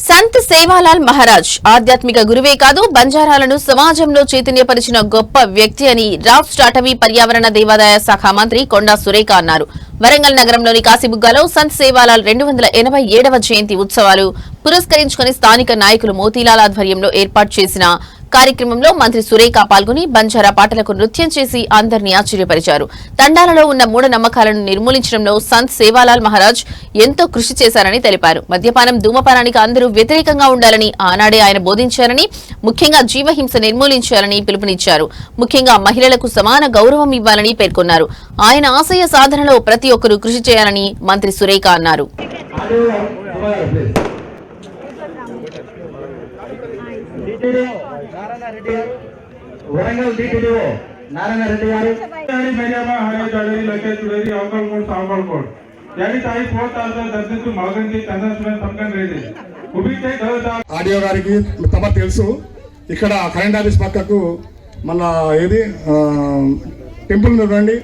సంత్ సేవాలాల్ మహారాజ్ ఆధ్యాత్మిక గురువే కాదు, బంజారాలను సమాజంలో చైతన్యపరిచిన గొప్ప వ్యక్తి అని రాష్ట్ర అటవీ పర్యావరణ దేవాదాయ శాఖ మంత్రి కొండా సురేఖ అన్నారు. వరంగల్ నగరంలోని కాశీబుగ్గాలో సంత్ సేవాలాల్ 287వ జయంతి ఉత్సవాలు పురస్కరించుకుని స్థానిక నాయకులు మోతీలాల్ ఆధ్వర్యంలో ఏర్పాటు చేసిన కార్యక్రమంలో మంత్రి సురేఖ పాల్గొని బంజారా పాటలకు నృత్యం చేసి అందరినీ ఆశ్చర్యపరిచారు. తండాలలో ఉన్న మూఢనమ్మకాలను నిర్మూలించడంలో సంత్ సేవాలాల్ మహారాజ్ ఎంతో కృషి చేశారని తెలిపారు. మద్యపానం, ధూమపానానికి అందరూ వ్యతిరేకంగా ఉండాలని ఆనాడే ఆయన బోధించారని, ముఖ్యంగా జీవహింస నిర్మూలించాలని పిలుపునిచ్చారు. ముఖ్యంగా మహిళలకు సమాన గౌరవం ఇవ్వాలని పేర్కొన్నారు. ఆయన ఆశయ సాధనలో ప్రతి ఒక్కరూ కృషి చేయాలని మంత్రి సురేఖ అన్నారు. వరంగల్ డిటిడిఓ నారాయణ రెడ్డి గారు మేడియామా హాయ్ జడరి లకే చుడరి అవకల్ కోడ్ సావకల్ కోడ్ యాని తాయి 4000 దర్శించు మగంకి చంద్రశేఖర్ సంకన్ రెడ్డి ఉబితే గౌతా ఆడియో గారికి తమ తెలుసు. ఇక్కడ కరెంట్ ఆఫీస్ పక్కకు మన ఏది టెంపుల్ చూడండి,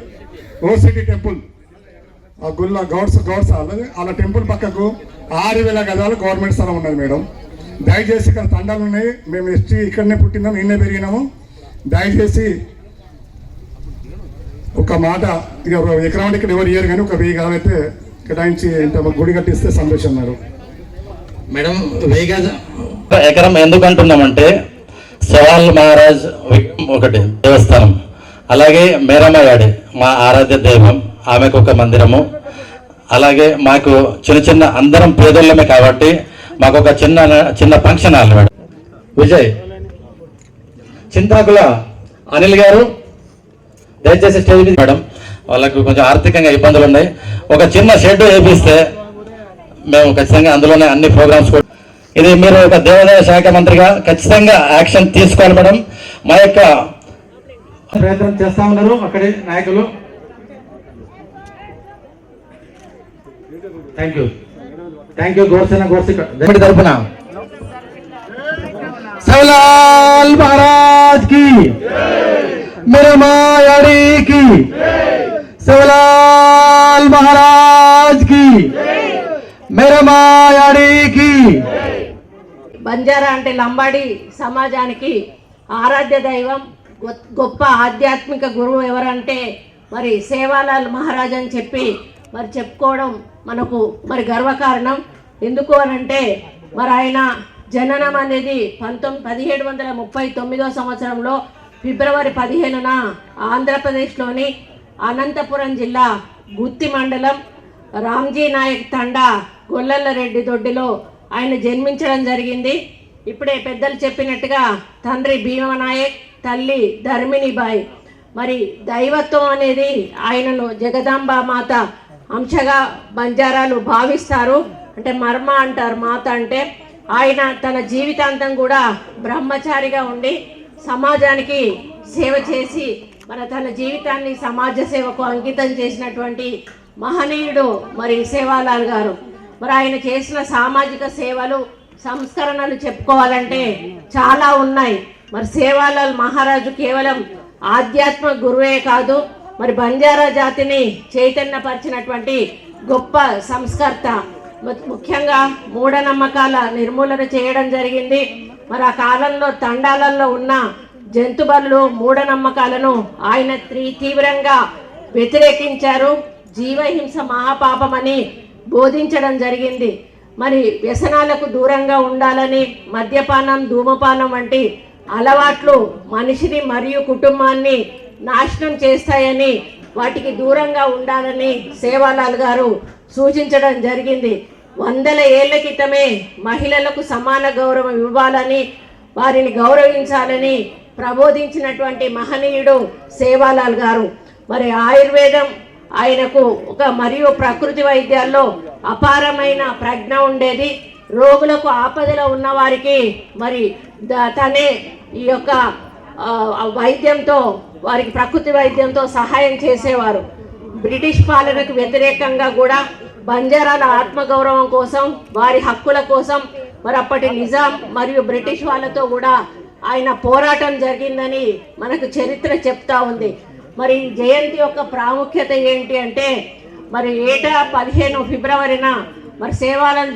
ఓ సిటీ టెంపుల్, గుల్ల గౌడ్స్ అలా టెంపుల్ పక్కకు 6000 గజాలు గవర్నమెంట్ స్థలం ఉన్నది మేడం. దయచేసి ఇక్కడ తండాలు ఉన్నాయి, మేము ఎస్టీ ఇక్కడనే పుట్టినాము, నిన్నే పెరిగినాము. దయచేసి ఒక మాట, ఇక ఎకరం ఇక్కడ ఎవరు ఇయ్యారు కానీ ఒక 1000 గజాలు అయితే కేటాయించి ఇంత గుడి కట్టిస్తే సంతోషం అన్నారు మేడం. 1000 గజాలు ఎకరం ఎందుకు అంటున్నామంటే సేవాలాల్ మహారాజ్ ఒకటి దేవస్థానం, అలాగే మేరమ్మగాడి మా ఆరాధ్య దైవం, ఆమెకు ఒక మందిరము, అలాగే మాకు చిన్న చిన్న అందరం పేదోళ్ళమే కాబట్టి మాకు ఒక చిన్న function hall madam. Vijay Chintakula Anil గారు దయచేసి స్టేజ్ మీద మేడం, వాళ్ళకు కొంచెం ఆర్థికంగా ఇబ్బందులు ఉన్నాయి. ఒక చిన్న షెడ్ వేపిస్తే మేము ఖచ్చితంగా అందులోనే అన్ని ప్రోగ్రామ్స్ కూడా, ఇది మీరు ఒక దేవాదాయ శాఖ మంత్రిగా ఖచ్చితంగా యాక్షన్ తీసుకోవాలి మేడం. మా యొక్క ప్రయత్నం చేస్తా ఉన్నారు అక్కడి నాయకులు. థ్యాంక్ యూ గోర్సేన తరఫున సేవాలాల్ మహారాజ్ కి, మేరమ్మ కి, సేవాలాల్ మహారాజ్ కి, మేరమ్మ కి. బంజారా అంటే లంబాడి సమాజానికి ఆరాధ్య దైవం, గొప్ప ఆధ్యాత్మిక గురువు ఎవరంటే మరి సేవాలాల్ మహారాజ్ అని చెప్పి మరి చెప్పుకోవడం మనకు మరి గర్వకారణం. ఎందుకు అనంటే మరి ఆయన జననం అనేది 1739వ సంవత్సరంలో ఫిబ్రవరి 15న ఆంధ్రప్రదేశ్లోని అనంతపురం జిల్లా గుత్తి మండలం రామ్జీ నాయక్ తండా గొల్లరెడ్డి దొడ్డిలో ఆయన జన్మించడం జరిగింది. ఇప్పుడే పెద్దలు చెప్పినట్టుగా తండ్రి భీమనాయక్, తల్లి ధర్మిణిబాయి. మరి దైవత్వం అనేది ఆయనను జగదాంబ మాత అంశగా బంజారాలు భావిస్తారు. అంటే మర్మ అంటారు మాత అంటే. ఆయన తన జీవితాంతం కూడా బ్రహ్మచారిగా ఉండి సమాజానికి సేవ చేసి తన జీవితాన్ని సమాజ సేవకు అంకితం చేసినటువంటి మహనీయుడు మరి సేవాలాల్ గారు. మరి ఆయన చేసిన సామాజిక సేవలు, సంస్కరణలు చెప్పుకోవాలంటే చాలా ఉన్నాయి. మరి సేవాలాల్ మహారాజు కేవలం ఆధ్యాత్మిక గురువే కాదు, మరి బంజారా జాతిని చైతన్యపరిచినటువంటి గొప్ప సంస్కర్త. ముఖ్యంగా మూఢనమ్మకాల నిర్మూలన చేయడం జరిగింది. మరి ఆ కాలంలో తండాలలో ఉన్న జంతుబలు, మూఢనమ్మకాలను ఆయన తీవ్రంగా వ్యతిరేకించారు. జీవహింస మహాపాపమని బోధించడం జరిగింది. మరి వ్యసనాలకు దూరంగా ఉండాలని, మద్యపానం, ధూమపానం వంటి అలవాట్లు మనిషిని మరియు కుటుంబాన్ని నాశనం చేస్తాయని, వాటికి దూరంగా ఉండాలని సేవాలాల్ గారు సూచించడం జరిగింది. 100 ఏళ్ల క్రితమే మహిళలకు సమాన గౌరవం ఇవ్వాలని, వారిని గౌరవించాలని ప్రబోధించినటువంటి మహనీయుడు సేవాలాల్ గారు. మరి ఆయుర్వేదం ఆయనకు మరియు ప్రకృతి వైద్యాల్లో అపారమైన ప్రజ్ఞ ఉండేది. రోగులకు ఆపదలో ఉన్న వారికి మరి తనే ఈ యొక్క వైద్యంతో, వారికి ప్రకృతి వైద్యంతో సహాయం చేసేవారు. బ్రిటిష్ పాలనకు వ్యతిరేకంగా కూడా బంజారాల ఆత్మగౌరవం కోసం, వారి హక్కుల కోసం మరి అప్పటి నిజాం మరియు బ్రిటిష్ వాళ్ళతో కూడా ఆయన పోరాటం జరిగిందని మనకు చరిత్ర చెప్తా ఉంది. మరి జయంతి యొక్క ప్రాముఖ్యత ఏంటి అంటే మరి ఏటా 15 ఫిబ్రవరిన మరి సేవాలాల్